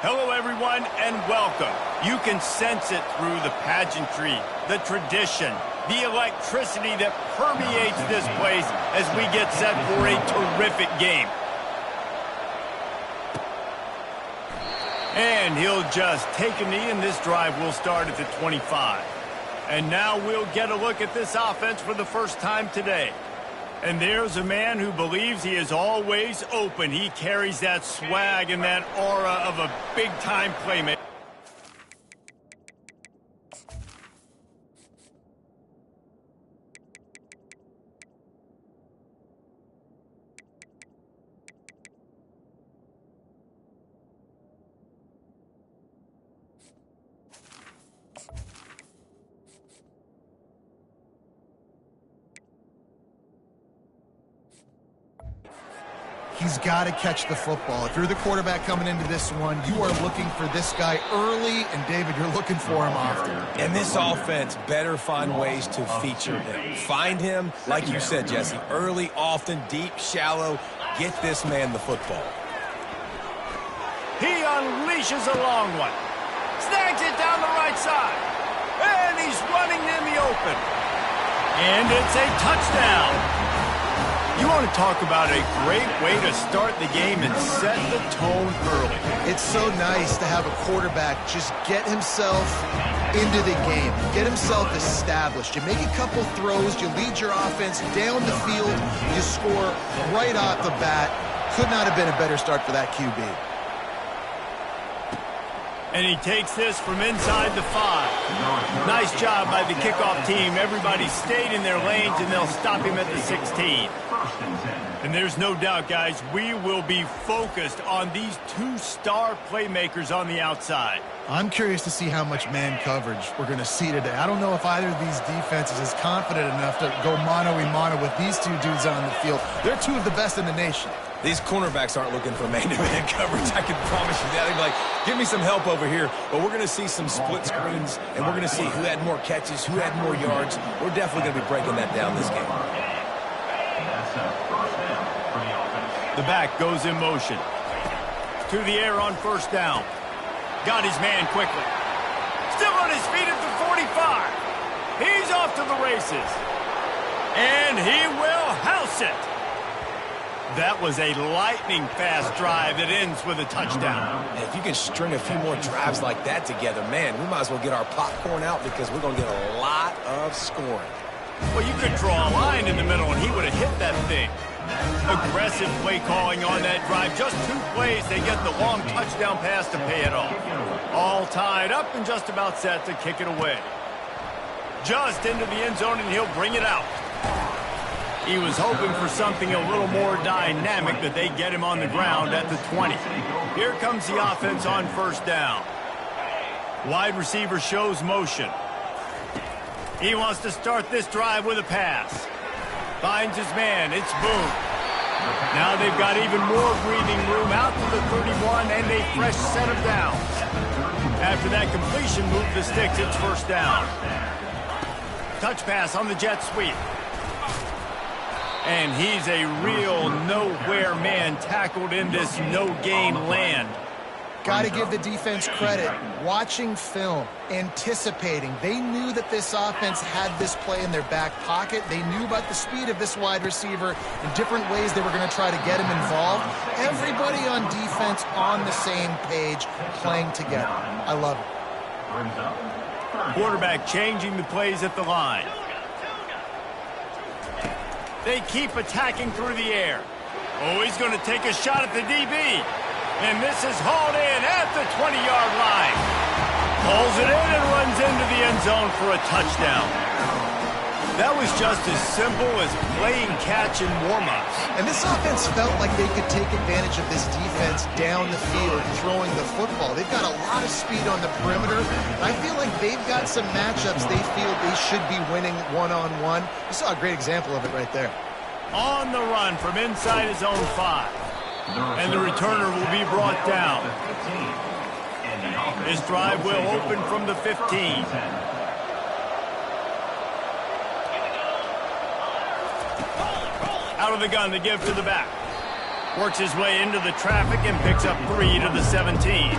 Hello, everyone, and welcome. You can sense it through the pageantry, the tradition, the electricity that permeates this place as we get set for a terrific game. And he'll just take a knee, and this drive will start at the 25. And now we'll get a look at this offense for the first time today. And there's a man who believes he is always open. He carries that swag and that aura of a big-time playmaker. He's got to catch the football. If you're the quarterback coming into this one, you are looking for this guy early, and David, you're looking for him often. And this offense better find ways to feature him. Find him, like you said, Jesse, early, often, deep, shallow. Get this man the football. He unleashes a long one. Snags it down the right side. And he's running in the open. And it's a touchdown. You want to talk about a great way to start the game and set the tone early. It's so nice to have a quarterback just get himself into the game, get himself established. You make a couple throws, you lead your offense down the field, you score right off the bat. Could not have been a better start for that QB. And he takes this from inside the 5. Nice job by the kickoff team. Everybody stayed in their lanes, and they'll stop him at the 16. And there's no doubt, guys, we will be focused on these two star playmakers on the outside. I'm curious to see how much man coverage we're going to see today. I don't know if either of these defenses is confident enough to go mano-a-mano with these two dudes on the field. They're two of the best in the nation. These cornerbacks aren't looking for man-to-man coverage. I can promise you that. They'd be like, give me some help over here. But we're going to see some split screens, and we're going to see who had more catches, who had more yards. We're definitely going to be breaking that down this game. The back goes in motion. To the air on first down. Got his man quickly. Still on his feet at the 45. He's off to the races. And he will house it. That was a lightning-fast drive that ends with a touchdown. And if you can string a few more drives like that together, man, we might as well get our popcorn out because we're going to get a lot of scoring. Well, you could draw a line in the middle, and he would have hit that thing. Aggressive play calling on that drive. Just 2 plays, they get the long touchdown pass to pay it off. All tied up and just about set to kick it away. Just into the end zone, and he'll bring it out. He was hoping for something a little more dynamic, that they get him on the ground at the 20. Here comes the offense on first down. Wide receiver shows motion. He wants to start this drive with a pass. Finds his man. It's Boone. Now they've got even more breathing room out to the 31 and a fresh set of downs. After that completion, move the sticks. It's first down. Touch pass on the jet sweep. And he's a real nowhere man tackled in this no-gain land. Got to give the defense credit. Watching film, anticipating. They knew that this offense had this play in their back pocket. They knew about the speed of this wide receiver and different ways they were going to try to get him involved. Everybody on defense on the same page, playing together. I love it. Quarterback changing the plays at the line. They keep attacking through the air. Oh, he's going to take a shot at the DB. And this is hauled in at the 20-yard line. Pulls it in and runs into the end zone for a touchdown. That was just as simple as playing catch and warm-ups. And this offense felt like they could take advantage of this defense down the field, throwing the football. They've got a lot of speed on the perimeter. I feel like they've got some matchups they feel they should be winning one-on-one. You saw a great example of it right there. On the run from inside his own 5. And the returner will be brought down. This drive will open from the 15. Out of the gun to give to the back. Works his way into the traffic and picks up 3 to the 17.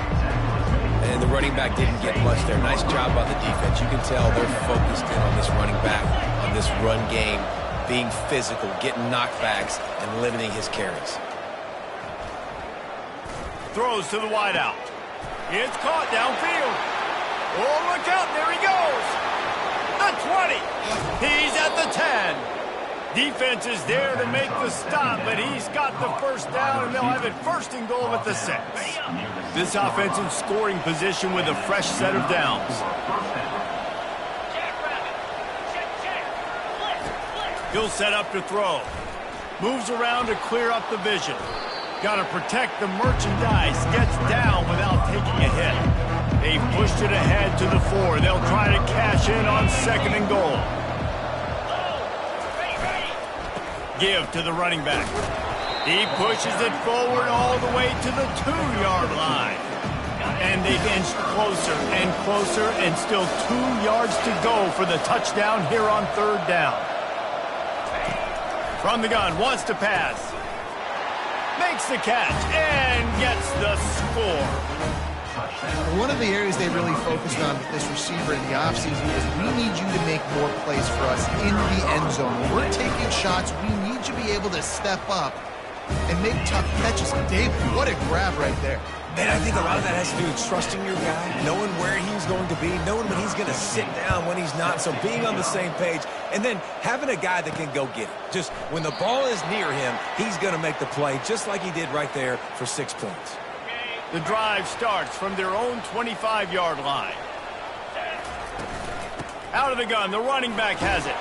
And the running back didn't get much there. Nice job by the defense. You can tell they're focused in on this running back, on this run game, being physical, getting knockbacks, and limiting his carries. Throws to the wideout. It's caught downfield. Oh, look out. There he goes. The 20. He's at the 10. Defense is there to make the stop, but he's got the first down, and they'll have it first and goal at the 6. This offense in scoring position with a fresh set of downs. He'll set up to throw. Moves around to clear up the vision. Got to protect the merchandise. Gets down without taking a hit. They've pushed it ahead to the 4. They'll try to cash in on 2nd and goal. Give to the running back. He pushes it forward all the way to the 2-yard line. And they've inched closer and closer, and still 2 yards to go for the touchdown here on 3rd down. From the gun, wants to pass. Makes the catch and gets the score. One of the areas they really focused on with this receiver in the offseason is we need you to make more plays for us in the end zone. When we're taking shots, we need you to be able to step up and make tough catches. David, what a grab right there. Man, I think a lot of that has to do with trusting your guy, knowing where he's going to be, knowing when he's going to sit down, when he's not, so being on the same page, and then having a guy that can go get it. Just when the ball is near him, he's going to make the play, just like he did right there for 6 points. The drive starts from their own 25-yard line. Out of the gun, the running back has it.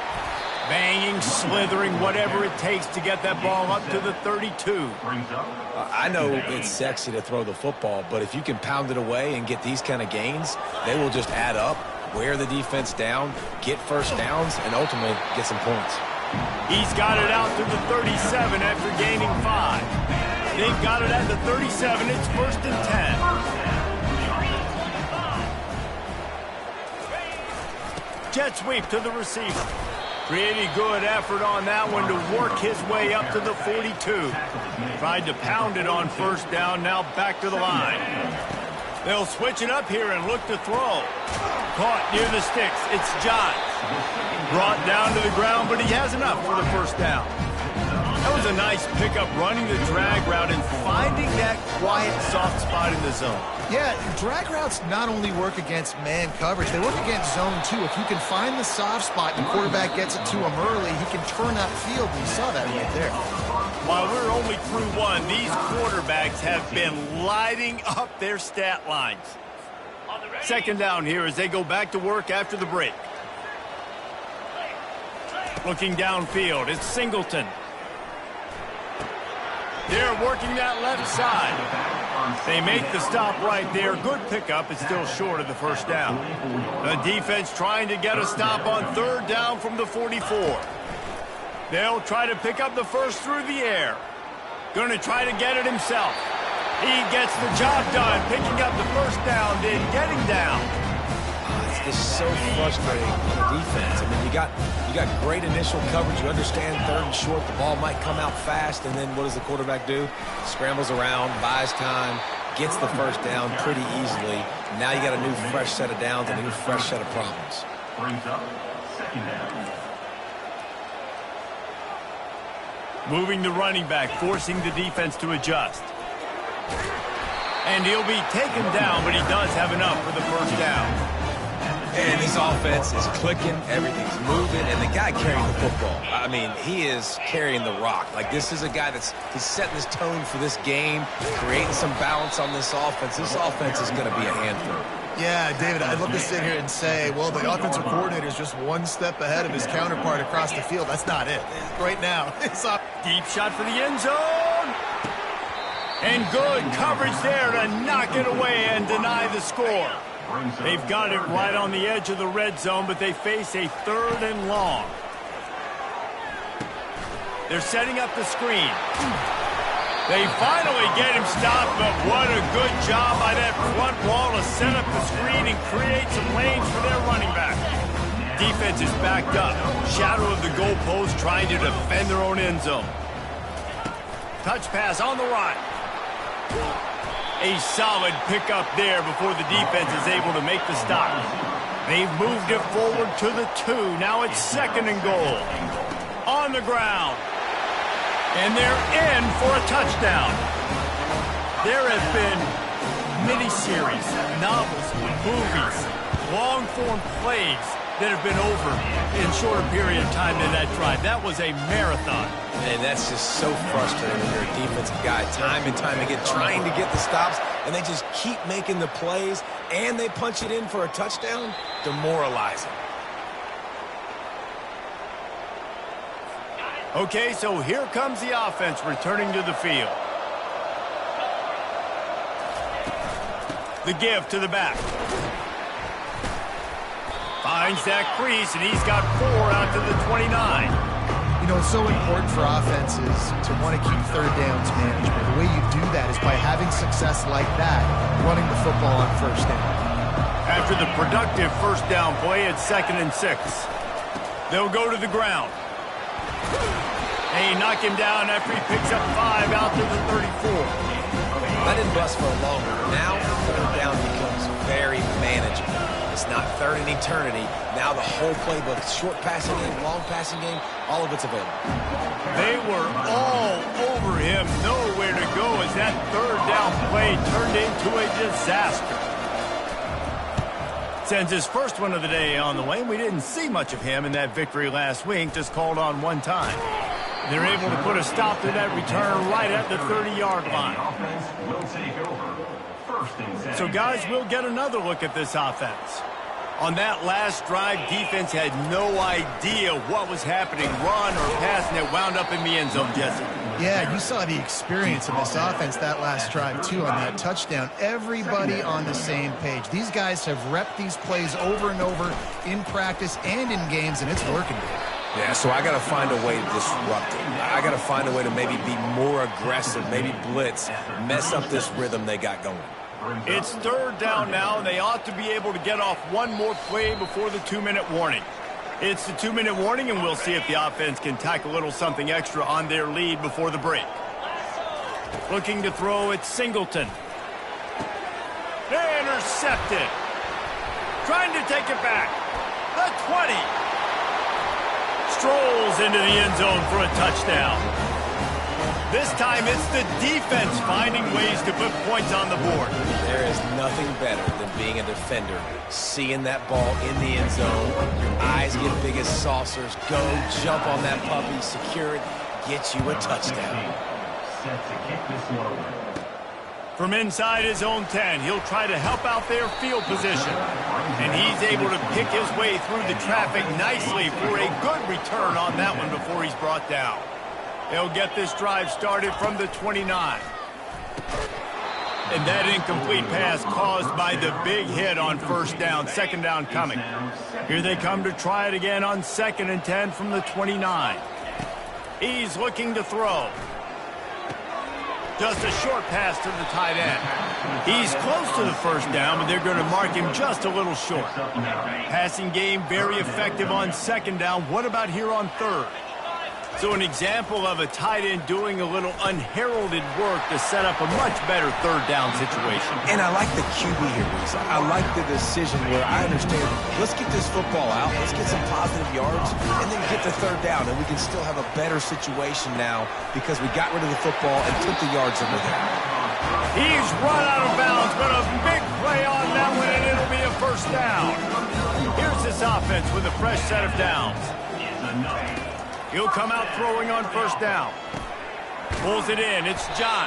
Banging, slithering, whatever it takes to get that ball up to the 32. I know it's sexy to throw the football, but if you can pound it away and get these kind of gains, they will just add up, wear the defense down, get first downs, and ultimately get some points. He's got it out to the 37 after gaining 5. They've got it at the 37. It's 1st and 10. Jet sweep to the receiver. Pretty good effort on that one to work his way up to the 42. Tried to pound it on 1st down, now back to the line. They'll switch it up here and look to throw. Caught near the sticks. It's Johns. Brought down to the ground, but he has enough for the 1st down. That was a nice pickup, running the drag route and finding that quiet, soft spot in the zone. Yeah, drag routes not only work against man coverage, they work against zone too. If you can find the soft spot and the quarterback gets it to him early, he can turn upfield. We saw that right there. While we're only through 1, these quarterbacks have been lighting up their stat lines. 2nd down here as they go back to work after the break. Looking downfield, it's Singleton. They're working that left side. They make the stop right there. Good pickup. It's still short of the 1st down. The defense trying to get a stop on 3rd down from the 44. They'll try to pick up the 1st through the air. Going to try to get it himself. He gets the job done, picking up the 1st down, then getting down. It's just so frustrating on the defense. I mean, you got great initial coverage. You understand 3rd and short, the ball might come out fast, and then what does the quarterback do? Scrambles around, buys time, gets the 1st down pretty easily. Now you got a new fresh set of downs and a new fresh set of problems. Brings up 2nd down. Moving the running back, forcing the defense to adjust. And he'll be taken down, but he does have enough for the 1st down. And this offense is clicking, everything's moving, and the guy carrying the football, I mean, he is carrying the rock. Like, this is a guy he's setting this tone for this game, creating some balance on this offense. This offense is going to be a handful. Yeah, David, I'd love to sit here and say, well, the offensive coordinator is just one step ahead of his counterpart across the field. That's not it. Right now, it's up. Deep shot for the end zone. And good coverage there to knock it away and deny the score. They've got it right on the edge of the red zone, but they face a 3rd and long. They're setting up the screen. They finally get him stopped, but what a good job by that front wall to set up the screen and create some lanes for their running back. Defense is backed up. Shadow of the goalpost trying to defend their own end zone. Touch pass on the right. A solid pickup there before the defense is able to make the stop. They've moved it forward to the 2. Now it's 2nd and goal. On the ground. And they're in for a touchdown. There have been miniseries, novels, movies, long-form plays that have been over in shorter period of time than that drive. That was a marathon. And that's just so frustrating when you're a defensive guy time and time again trying to get the stops, and they just keep making the plays, and they punch it in for a touchdown. Demoralizing. Okay, so here comes the offense returning to the field. The give to the back. Finds that crease, and he's got 4 out to the 29. You know, it's so important for offenses to want to keep third downs manageable. The way you do that is by having success like that, running the football on first down. After the productive first down play, it's 2nd and 6. They'll go to the ground. They knock him down after he picks up 5 out to the 34. That didn't bust for long. Now, third down becomes very manageable. It's not third in eternity. Now the whole playbook, short passing game, long passing game, all of it's available. They were all over him, nowhere to go as that third down play turned into a disaster. Sends his first one of the day on the way. We didn't see much of him in that victory last week, just called on one time. They're able to put a stop to that return right at the 30-yard line. So, guys, we'll get another look at this offense. On that last drive, defense had no idea what was happening, run or pass, and it wound up in the end zone, Jesse. Yeah, you saw the experience of this offense that last drive, too, on that touchdown. Everybody on the same page. These guys have repped these plays over and over in practice and in games, and it's working. Yeah, so I got to find a way to disrupt it. I got to find a way to maybe be more aggressive, maybe blitz, mess up this rhythm they got going. It's third down now, and they ought to be able to get off one more play before the 2-minute warning. It's the 2-minute warning, and we'll see if the offense can tack a little something extra on their lead before the break. Looking to throw it, Singleton. Intercepted. Trying to take it back. The 20. Strolls into the end zone for a touchdown. This time it's the defense finding ways to put points on the board. There is nothing better than being a defender, seeing that ball in the end zone, your eyes get big as saucers, go, jump on that puppy, secure it, get you a touchdown. From inside his own 10, he'll try to help out their field position. And he's able to pick his way through the traffic nicely for a good return on that one before he's brought down. They'll get this drive started from the 29. And that incomplete pass caused by the big hit on first down, 2nd down coming. Here they come to try it again on 2nd and 10 from the 29. He's looking to throw. Just a short pass to the tight end. He's close to the first down, but they're going to mark him just a little short. Passing game very effective on 2nd down. What about here on 3rd? So an example of a tight end doing a little unheralded work to set up a much better 3rd down situation. And I like the QB here, Reese. I like the decision where I understand, let's get this football out, let's get some positive yards, and then get the 3rd down, and we can still have a better situation now because we got rid of the football and took the yards over there. He's run out of bounds, but a big play on that one, and it'll be a first down. Here's this offense with a fresh set of downs. He'll come out throwing on first down. Pulls it in. It's John.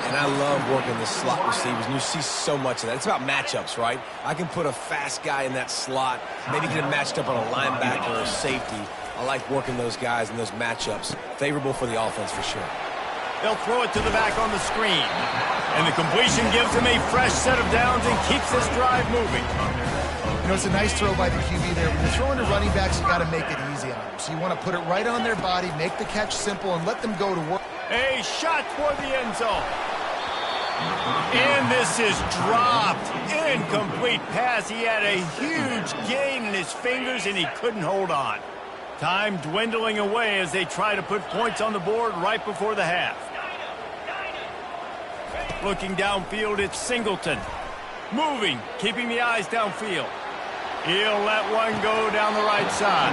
And I love working the slot receivers, and you see so much of that. It's about matchups, right? I can put a fast guy in that slot, maybe get him matched up on a linebacker or a safety. I like working those guys in those matchups. Favorable for the offense for sure. They'll throw it to the back on the screen. And the completion gives him a fresh set of downs and keeps this drive moving. You know, it's a nice throw by the QB there. When you're throwing to running backs, you got to make it easy on them. So you want to put it right on their body, make the catch simple, and let them go to work. A shot toward the end zone. And this is dropped. Incomplete pass. He had a huge gain in his fingers, and he couldn't hold on. Time dwindling away as they try to put points on the board right before the half. Looking downfield, it's Singleton. Moving, keeping the eyes downfield. He'll let one go down the right side.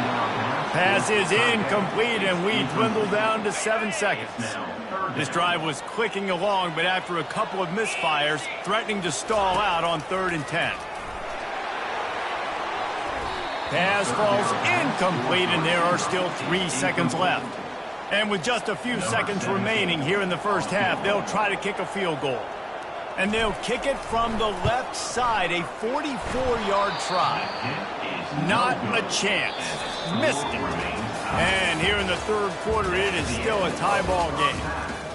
Pass is incomplete, and we dwindle down to 7 seconds. This drive was clicking along, but after a couple of misfires, threatening to stall out on 3rd and 10. Pass falls incomplete, and there are still 3 seconds left. And with just a few seconds remaining here in the first half, they'll try to kick a field goal. And they'll kick it from the left side, a 44-yard try. Not a chance. Missed it. And here in the 3rd quarter, it is still a tie ball game.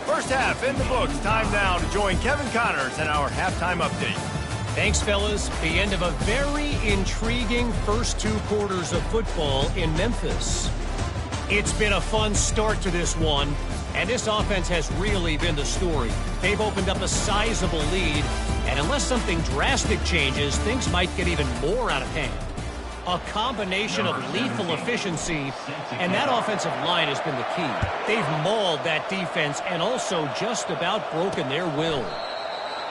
First half in the books. Time now to join Kevin Connors in our halftime update. Thanks, fellas. The end of a very intriguing first 2 quarters of football in Memphis. It's been a fun start to this one, and this offense has really been the story. They've opened up a sizable lead, and unless something drastic changes, things might get even more out of hand. A combination of lethal efficiency, and that offensive line has been the key. They've mauled that defense and also just about broken their will.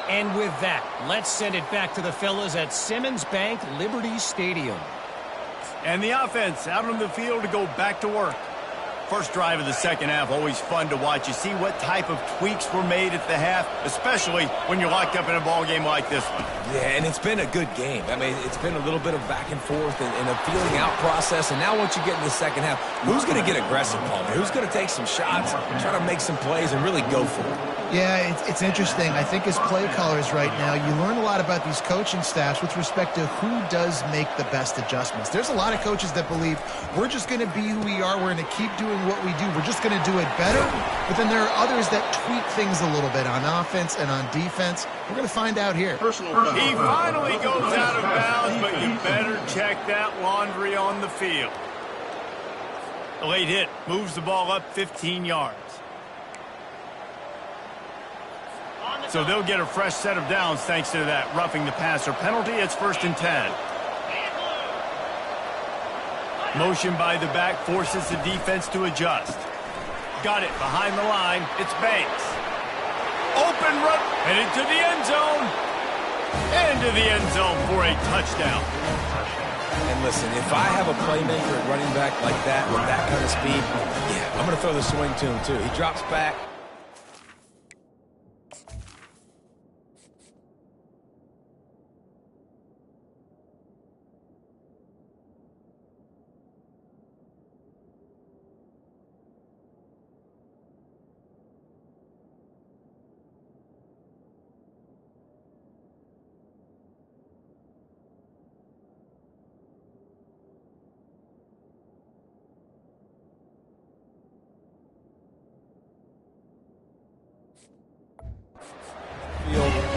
And with that, let's send it back to the fellas at Simmons Bank Liberty Stadium. And the offense out on the field to go back to work. First drive of the second half, always fun to watch. You see what type of tweaks were made at the half, especially when you're locked up in a ball game like this one. Yeah, and it's been a good game. I mean, it's been a little bit of back and forth and a feeling out process. And now once you get in the second half, who's going to get aggressive, Palmer? Who's going to take some shots, try to make some plays, and really go for it? Yeah, it's interesting. I think as play callers right now, you learn a lot about these coaching staffs with respect to who does make the best adjustments. There's a lot of coaches that believe we're just going to be who we are. We're going to keep doing what we do. We're just going to do it better. But then there are others that tweak things a little bit on offense and on defense. We're going to find out here. He finally goes out of bounds, but you better check that laundry on the field. The late hit moves the ball up 15 yards. So they'll get a fresh set of downs thanks to that roughing the passer penalty. It's 1st and 10. Motion by the back forces the defense to adjust. Got it behind the line. It's Banks. Open run. Headed to the end zone. Into the end zone for a touchdown. And listen, if I have a playmaker at running back like that with that kind of speed, yeah, I'm going to throw the swing to him too. He drops back.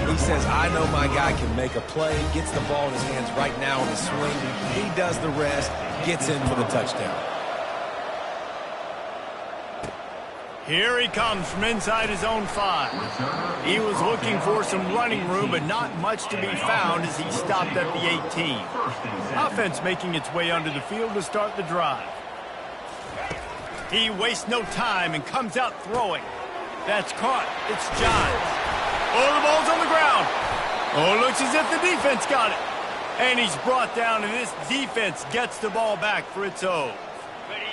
He says, I know my guy can make a play, gets the ball in his hands right now on the swing. He does the rest, gets in for the touchdown. Here he comes from inside his own 5. He was looking for some running room, but not much to be found as he stopped at the 18. Offense making its way onto the field to start the drive. He wastes no time and comes out throwing. That's caught. It's Johns. Oh, the ball's on the ground. Oh, looks as if the defense got it. And he's brought down, and this defense gets the ball back for its own.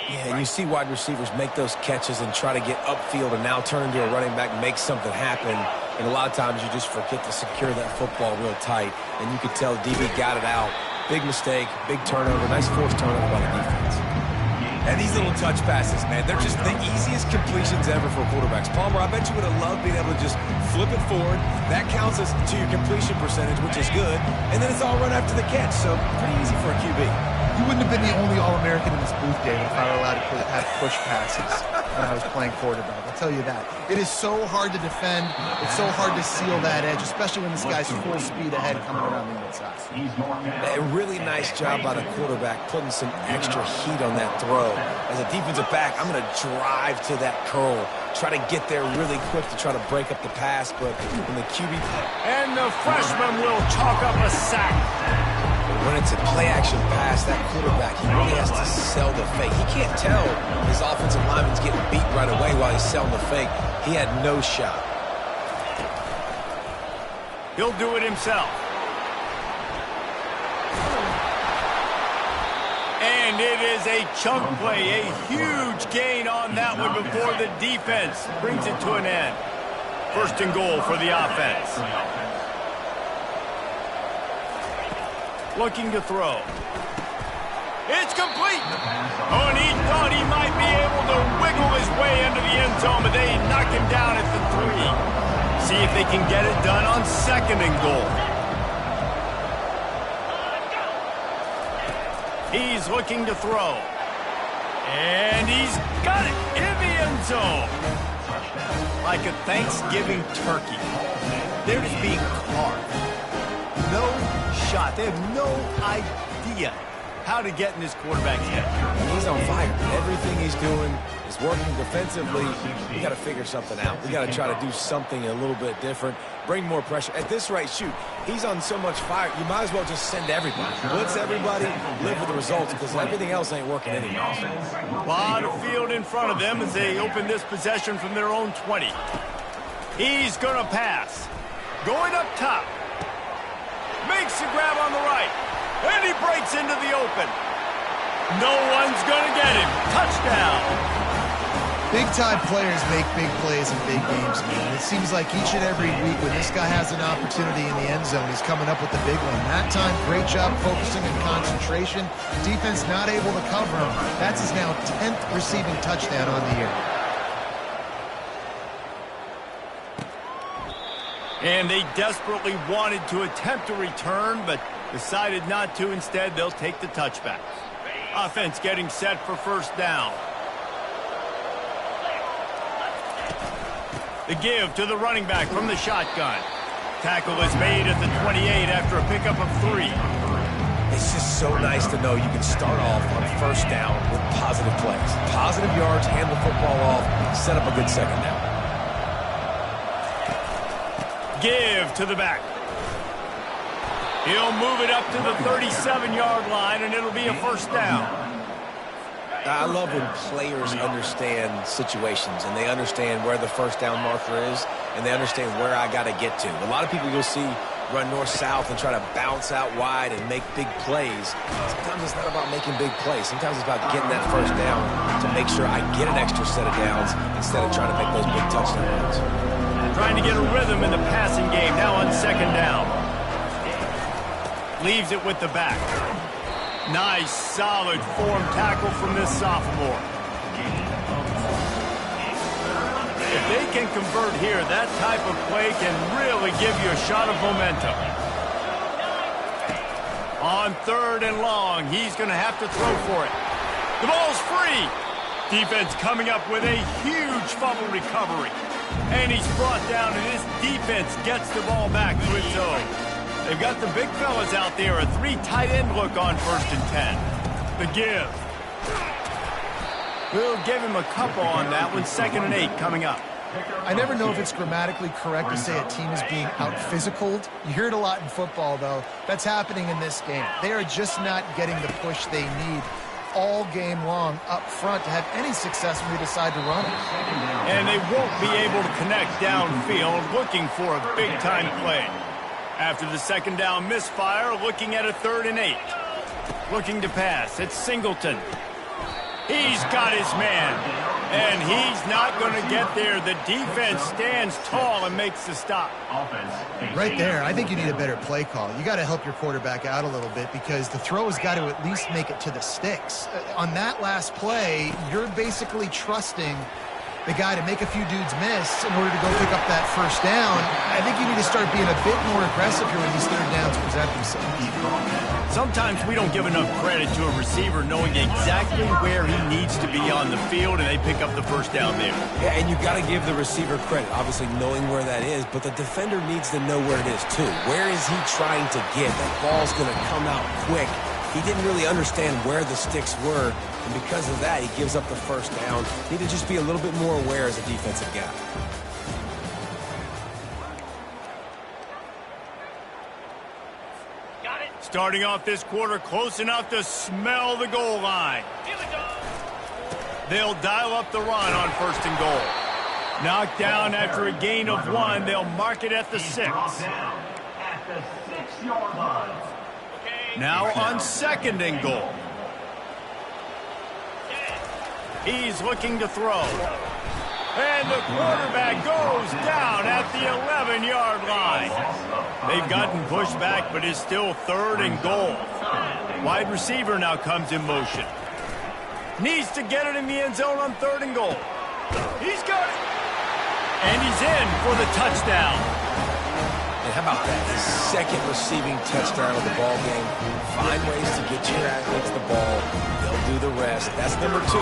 Yeah, and you see wide receivers make those catches and try to get upfield and now turn into a running back and make something happen. And a lot of times you just forget to secure that football real tight. And you could tell DB got it out. Big mistake, big turnover, nice forced turnover by the defense. And these little touch passes, man, they're just the easiest completions ever for quarterbacks. Palmer, I bet you would have loved being able to just flip it forward. That counts as to your completion percentage, which is good. And then it's all run after the catch, so pretty easy for a QB. You wouldn't have been the only All-American in this booth, David, if I were allowed to have push passes when I was playing quarterback. I'll tell you that. It is so hard to defend. It's so hard to seal that edge, especially when this guy's full speed ahead coming around the inside. A really nice job by the quarterback putting some extra heat on that throw. As a defensive back, I'm going to drive to that curl, try to get there really quick to try to break up the pass, but when the QB... And the freshman will chalk up a sack. When it's a play-action pass, that quarterback, he really has to sell the fake. He can't tell his offensive lineman's getting beat right away while he's selling the fake. He had no shot. He'll do it himself. And it is a chunk play, a huge gain on that one before the defense brings it to an end. First and goal for the offense. Looking to throw. It's complete. Oh, and he thought he might be able to wiggle his way into the end zone, but they knock him down at the 3. See if they can get it done on second and goal. He's looking to throw. And he's got it in the end zone. Like a Thanksgiving turkey. They're just being carved. No shot. They have no idea how to get in this quarterback's head. He's on fire. Everything he's doing is working defensively. We got to figure something out. We got to try to do something a little bit different, bring more pressure. At this rate, shoot, he's on so much fire, you might as well just send everybody. Blitz everybody, live with the results, because everything else ain't working anymore. A lot of field in front of them as they open this possession from their own 20. He's going to pass. Going up top. Makes the grab on the right. And he breaks into the open. No one's going to get him. Touchdown. Big-time players make big plays in big games, man. It seems like each and every week when this guy has an opportunity in the end zone, he's coming up with the big one. That time, great job focusing and concentration. Defense not able to cover him. That's his now 10th receiving touchdown on the year. And they desperately wanted to attempt a return, but decided not to. Instead, they'll take the touchback. Offense getting set for first down. The give to the running back from the shotgun. Tackle is made at the 28 after a pickup of 3. It's just so nice to know you can start off on first down with positive plays. Positive yards, hand the football off, set up a good second down. Give to the back. He'll move it up to the 37-yard line, and it'll be a first down. I love when players understand situations, and they understand where the first down marker is, and they understand where I got to get to. A lot of people you'll see run north-south and try to bounce out wide and make big plays. Sometimes it's not about making big plays. Sometimes it's about getting that first down to make sure I get an extra set of downs instead of trying to make those big touchdowns. Trying to get a rhythm in the passing game, now on second down. Leaves it with the back. Nice, solid form tackle from this sophomore. If they can convert here, that type of play can really give you a shot of momentum. On third and long, he's going to have to throw for it. The ball's free. Defense coming up with a huge fumble recovery. And he's brought down, and his defense gets the ball back to its own. They've got the big fellas out there, a 3 tight end look on first and 10. The give. We'll give him a couple on that one. Second and 8 coming up. I never know if it's grammatically correct to say a team is being out-physicaled. You hear it a lot in football, though. That's happening in this game. They are just not getting the push they need all game long up front to have any success when they decide to run it. And they won't be able to connect downfield, looking for a big-time play. After the second down misfire, looking at a 3rd and 8. Looking to pass. It's Singleton. He's got his man. And he's not going to get there. The defense stands tall and makes the stop. Right there, I think you need a better play call. You got to help your quarterback out a little bit because the throw has got to at least make it to the sticks. On that last play, you're basically trusting the guy to make a few dudes miss in order to go pick up that first down. I think you need to start being a bit more aggressive here when these third downs present themselves. Sometimes we don't give enough credit to a receiver knowing exactly where he needs to be on the field, and they pick up the first down there. Yeah, and you got to give the receiver credit, obviously knowing where that is, but the defender needs to know where it is too. Where is he trying to get? That ball's going to come out quick. He didn't really understand where the sticks were, and because of that, he gives up the first down. Need to just be a little bit more aware as a defensive guy. Starting off this quarter close enough to smell the goal line. They'll dial up the run on first and goal. Knocked down after a gain of 1. They'll mark it at the 6. the 6-yard line. Now on 2nd and goal. He's looking to throw. And the quarterback goes down at the 11-yard line. They've gotten pushed back, but it's still 3rd and goal. Wide receiver now comes in motion. Needs to get it in the end zone on 3rd and goal. He's got it. And he's in for the touchdown. And how about that? His 2nd receiving touchdown of the ball game. Find ways to get your athletes the ball. They'll do the rest. That's number 2.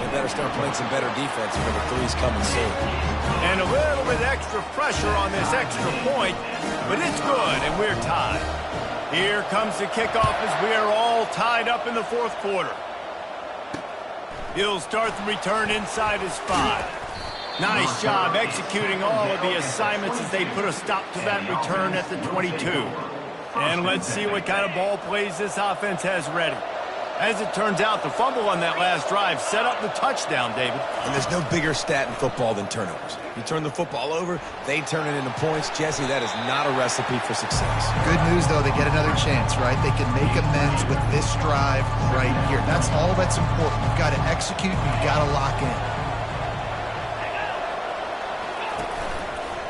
They better start playing some better defense. Number 3's coming soon. And a little bit extra pressure on this extra point, but it's good, and we're tied. Here comes the kickoff as we are all tied up in the 4th quarter. He'll start the return inside his 5. Nice job executing all of the assignments as they put a stop to that return at the 22. And let's see what kind of ball plays this offense has ready. As it turns out, the fumble on that last drive set up the touchdown, David. And there's no bigger stat in football than turnovers. You turn the football over, they turn it into points. Jesse, that is not a recipe for success. Good news, though, they get another chance, right? They can make amends with this drive right here. That's all that's important. You've got to execute, you've got to lock in.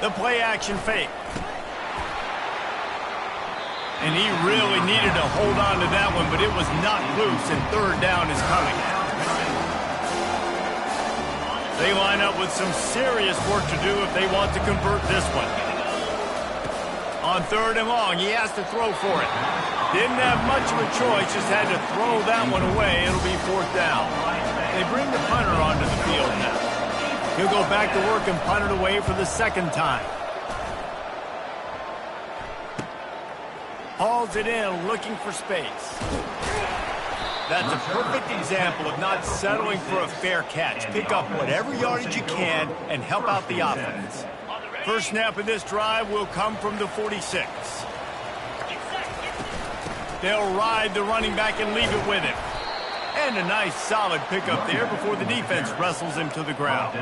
The play-action fake. And he really needed to hold on to that one, but it was not loose, and 3rd down is coming. They line up with some serious work to do if they want to convert this one. On 3rd and long, he has to throw for it. Didn't have much of a choice, just had to throw that one away. It'll be 4th down. They bring the punter onto the field now. He'll go back to work and punt it away for the 2nd time. Hauls it in, looking for space. That's a perfect example of not settling for a fair catch. Pick up whatever yardage you can and help out the offense. First snap of this drive will come from the 46. They'll ride the running back and leave it with him. And a nice solid pickup there before the defense wrestles him to the ground.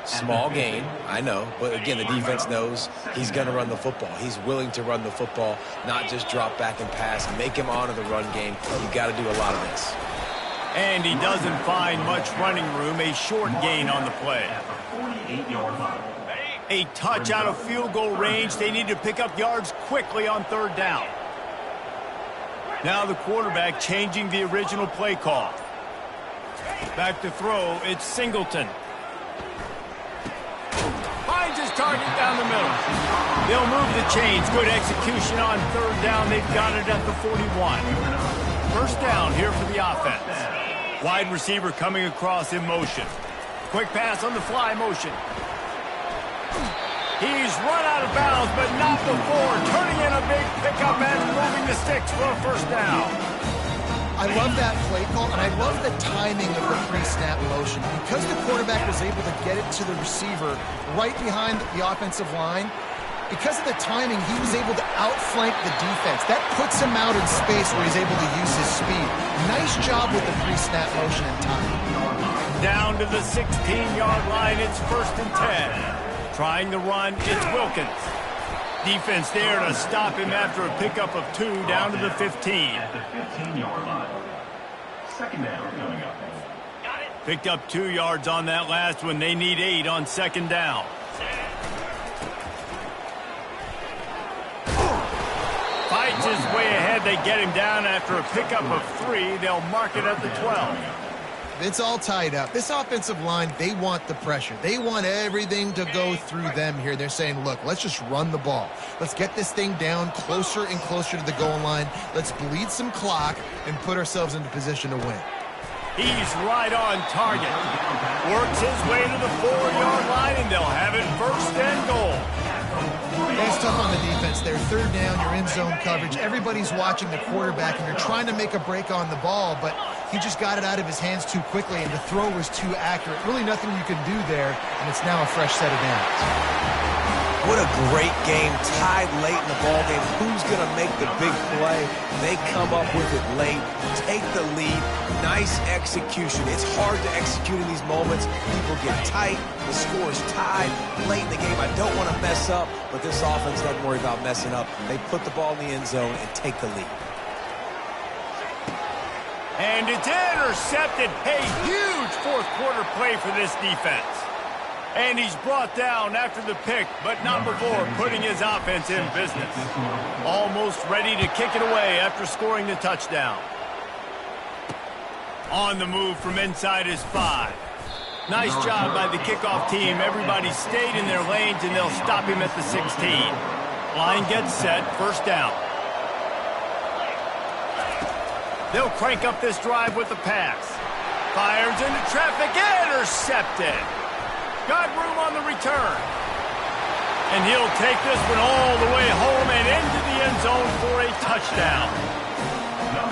Small gain, I know, but again, the defense knows he's going to run the football. He's willing to run the football, not just drop back and pass. Make him honor the run game. You've got to do a lot of this. And he doesn't find much running room, a short gain on the play. A touch out of field goal range. They need to pick up yards quickly on 3rd down. Now the quarterback changing the original play call. Back to throw, it's Singleton. Finds his target down the middle. They'll move the chains. Good execution on 3rd down. They've got it at the 41. First down here for the offense. Wide receiver coming across in motion. Quick pass on the fly motion. He's run out of bounds, but not before. Turning in a big pickup and moving the sticks for a first down. I love that play call, and I love the timing of the pre-snap motion. Because the quarterback was able to get it to the receiver right behind the offensive line, because of the timing, he was able to outflank the defense. That puts him out in space where he's able to use his speed. Nice job with the pre-snap motion and timing. Down to the 16-yard line, it's 1st and 10. Trying to run, it's Wilkins. Defense there to stop him after a pickup of 2 down to the 15. At the 15-yard line. 2nd down coming up. Picked up 2 yards on that last one. They need 8 on 2nd down. Fights his way ahead. They get him down after a pickup of 3. They'll mark it at the 12. It's all tied up. This offensive line, they want the pressure. They want everything to go through them here. They're saying, look, let's just run the ball. Let's get this thing down closer and closer to the goal line. Let's bleed some clock and put ourselves into position to win. He's right on target. Works his way to the 4-yard line, and they'll have it 1st and goal. It's tough on the defense there. 3rd down, you're in zone coverage. Everybody's watching the quarterback, and you're trying to make a break on the ball, but he just got it out of his hands too quickly, and the throw was too accurate. Really nothing you can do there, and it's now a fresh set of downs. What a great game, tied late in the ballgame. Who's going to make the big play? They come up with it late, take the lead. Nice execution. It's hard to execute in these moments. People get tight. The score is tied late in the game. I don't want to mess up, but this offense doesn't worry about messing up. They put the ball in the end zone and take the lead. And it's intercepted. A huge fourth quarter play for this defense. And he's brought down after the pick, but not before putting his offense in business. Almost ready to kick it away after scoring the touchdown. On the move from inside his 5. Nice job by the kickoff team. Everybody stayed in their lanes, and they'll stop him at the 16. Line gets set, first down. They'll crank up this drive with the pass. Fires into traffic, intercepted. Got room on the return. And he'll take this one all the way home and into the end zone for a touchdown.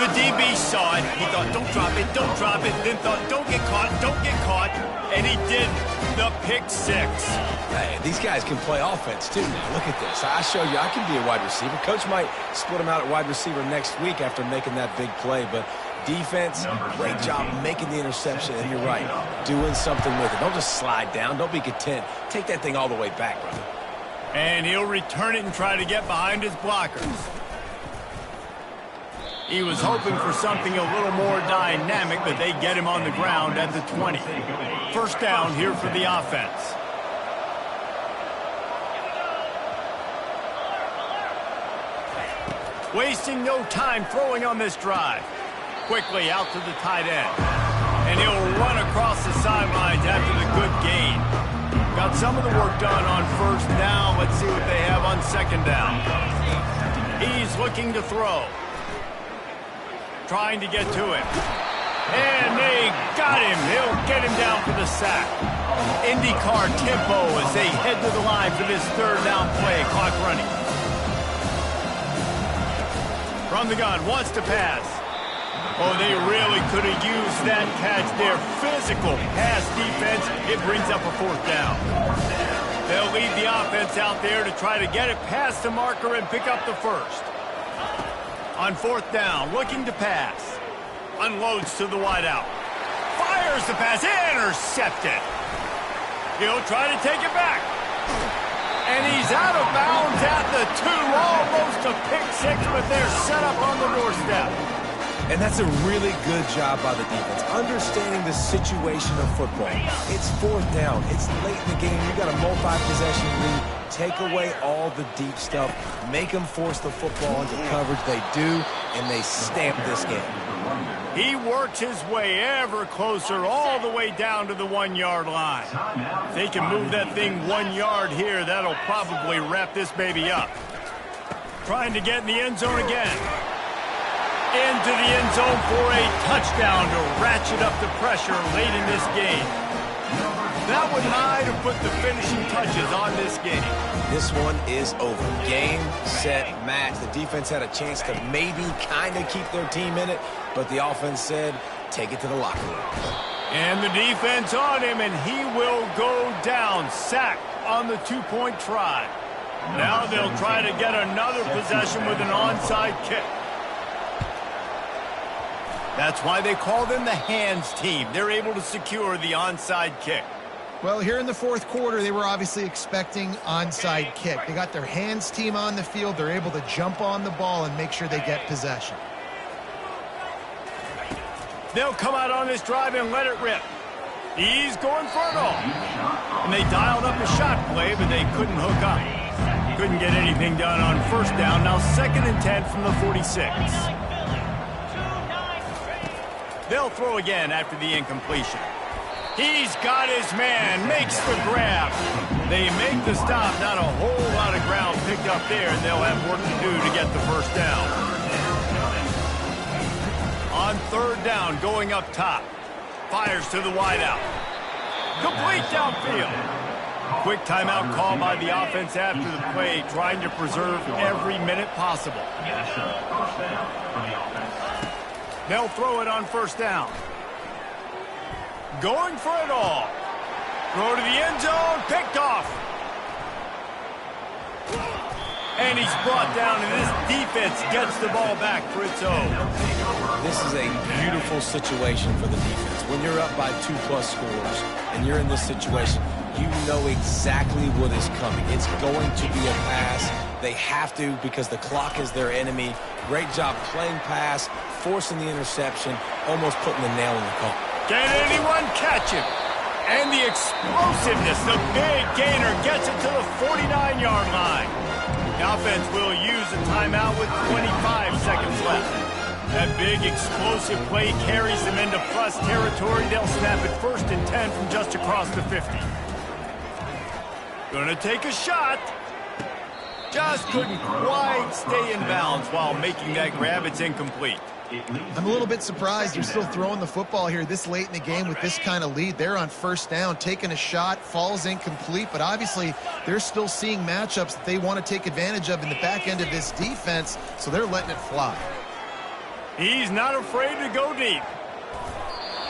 The DB saw it. He thought, don't drop it, don't drop it. Then thought, don't get caught, don't get caught. And he did the pick 6. Hey, these guys can play offense, too, now. Look at this. I show you I can be a wide receiver. Coach might split him out at wide receiver next week after making that big play, but defense, great job making the interception, and you're right, doing something with it. Don't just slide down. Don't be content. Take that thing all the way back, brother. And he'll return it and try to get behind his blockers. He was hoping for something a little more dynamic, but they get him on the ground at the 20. First down here for the offense. Wasting no time throwing on this drive. Quickly out to the tight end. And he'll run across the sidelines after the good gain. Got some of the work done on first down. Let's see what they have on second down. He's looking to throw. Trying to get to him. And they got him. He'll get him down for the sack. IndyCar tempo as they head to the line for this third down play. Clock running. From the gun, wants to pass. Oh, they really could have used that catch there. Physical pass defense. It brings up a fourth down. They'll lead the offense out there to try to get it past the marker and pick up the first. On fourth down, looking to pass. Unloads to the wideout. Fires the pass. Intercepted. He'll try to take it back. And he's out of bounds at the 2. Almost a pick 6, but they're set up on the doorstep. And that's a really good job by the defense, understanding the situation of football. It's fourth down. It's late in the game. You got a multi-possession lead. Take away all the deep stuff. Make them force the football into coverage. They do, and they stamp this game. He works his way ever closer all the way down to the 1-yard line. If they can move that thing 1 yard here, that'll probably wrap this baby up. Trying to get in the end zone again. Into the end zone for a touchdown to ratchet up the pressure late in this game. That would might have put the finishing touches on this game. This one is over. Game, set, match. The defense had a chance to maybe kind of keep their team in it, but the offense said, take it to the locker room. And the defense on him, and he will go down. Sacked on the 2-point try. Now they'll try to get another possession with an onside kick. That's why they call them the hands team. They're able to secure the onside kick. Well, here in the fourth quarter, they were obviously expecting onside kick. They got their hands team on the field. They're able to jump on the ball and make sure they get possession. They'll come out on this drive and let it rip. He's going for it all. And they dialed up a shot play, but they couldn't hook up. Couldn't get anything done on first down. Now 2nd and 10 from the 46. They'll throw again after the incompletion. He's got his man, makes the grab. They make the stop, not a whole lot of ground picked up there, and they'll have work to do to get the first down. On third down, going up top. Fires to the wideout. Complete downfield. Quick timeout call by the offense after the play, trying to preserve every minute possible. They'll throw it on first down. Going for it all. Throw to the end zone, picked off. And he's brought down, and this defense gets the ball back for its own. This is a beautiful situation for the defense. When you're up by 2+ scores and you're in this situation, you know exactly what is coming. It's going to be a pass. They have to because the clock is their enemy. Great job playing pass, forcing the interception, almost putting the nail in the coffin. Can anyone catch him? And the explosiveness, the big gainer gets it to the 49-yard line. The offense will use a timeout with 25 seconds left. That big explosive play carries them into plus territory. They'll snap it 1st and 10 from just across the 50. Gonna take a shot. Just couldn't quite stay in bounds while making that grab. It's incomplete. I'm a little bit surprised they're still throwing the football here this late in the game with this kind of lead. They're on 1st down, taking a shot, falls incomplete, but obviously they're still seeing matchups that they want to take advantage of in the back end of this defense, so they're letting it fly. He's not afraid to go deep.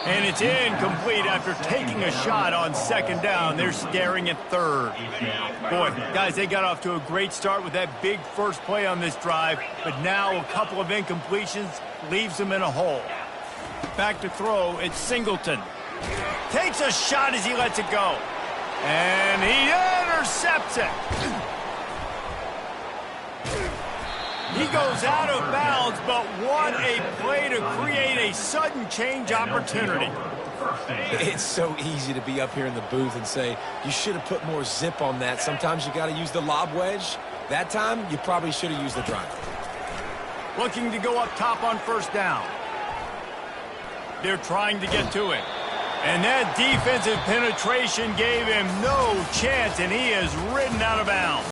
And it's incomplete after taking a shot on 2nd down. They're staring at 3rd. Boy, guys, they got off to a great start with that big first play on this drive, but now a couple of incompletions leaves them in a hole. Back to throw, it's Singleton. Takes a shot as he lets it go. And he intercepts it. He goes out of bounds, but what a play to create a sudden change opportunity. It's so easy to be up here in the booth and say, you should have put more zip on that. Sometimes you got to use the lob wedge. That time, you probably should have used the drive. Looking to go up top on 1st down. They're trying to get to it. And that defensive penetration gave him no chance, and he is ridden out of bounds.